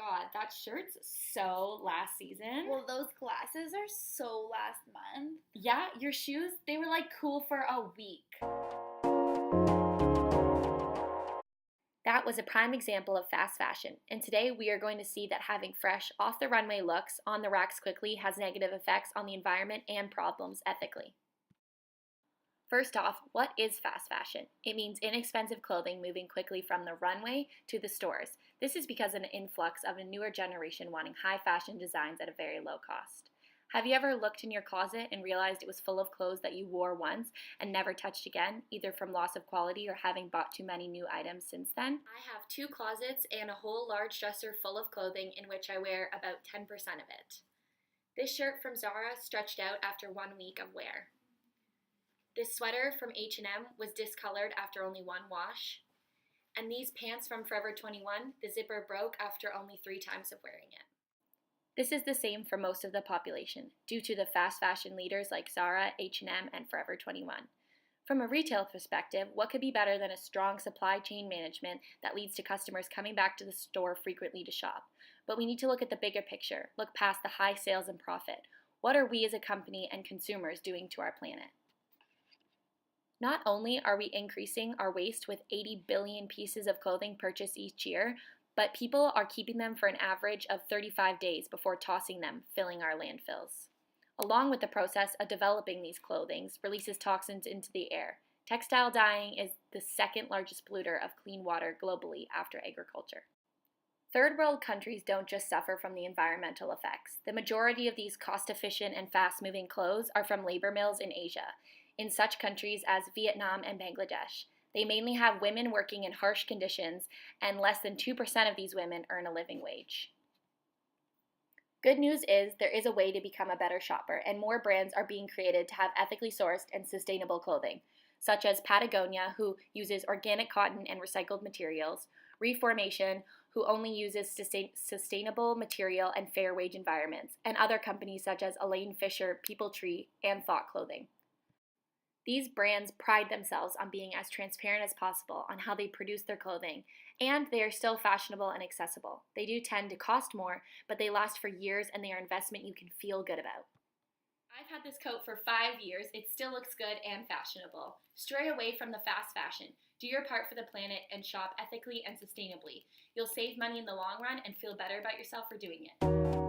God, that shirt's so last season. Well, those glasses are so last month. Yeah, your shoes, they were like cool for a week. That was a prime example of fast fashion, and today we are going to see that having fresh, off-the-runway looks on the racks quickly has negative effects on the environment and problems ethically. First off, what is fast fashion? It means inexpensive clothing moving quickly from the runway to the stores. This is because of an influx of a newer generation wanting high fashion designs at a very low cost. Have you ever looked in your closet and realized it was full of clothes that you wore once and never touched again, either from loss of quality or having bought too many new items since then? I have 2 closets and a whole large dresser full of clothing in which I wear about 10% of it. This shirt from Zara stretched out after 1 week of wear. This sweater from H&M was discolored after only 1 wash. And these pants from Forever 21, the zipper broke after only 3 times of wearing it. This is the same for most of the population, due to the fast fashion leaders like Zara, H&M, and Forever 21. From a retail perspective, what could be better than a strong supply chain management that leads to customers coming back to the store frequently to shop? But we need to look at the bigger picture, look past the high sales and profit. What are we as a company and consumers doing to our planet? Not only are we increasing our waste with 80 billion pieces of clothing purchased each year, but people are keeping them for an average of 35 days before tossing them, filling our landfills. Along with the process of developing these clothings releases toxins into the air. Textile dyeing is the second largest polluter of clean water globally after agriculture. Third world countries don't just suffer from the environmental effects. The majority of these cost-efficient and fast-moving clothes are from labor mills in Asia, in such countries as Vietnam and Bangladesh. They mainly have women working in harsh conditions, and less than 2% of these women earn a living wage. Good news is there is a way to become a better shopper, and more brands are being created to have ethically sourced and sustainable clothing, such as Patagonia, who uses organic cotton and recycled materials, Reformation, who only uses sustainable material and fair wage environments, and other companies such as Elaine Fisher, People Tree, and Thought Clothing. These brands pride themselves on being as transparent as possible on how they produce their clothing, and they are still fashionable and accessible. They do tend to cost more, but they last for years and they are an investment you can feel good about. I've had this coat for 5 years. It still looks good and fashionable. Stray away from the fast fashion. Do your part for the planet and shop ethically and sustainably. You'll save money in the long run and feel better about yourself for doing it.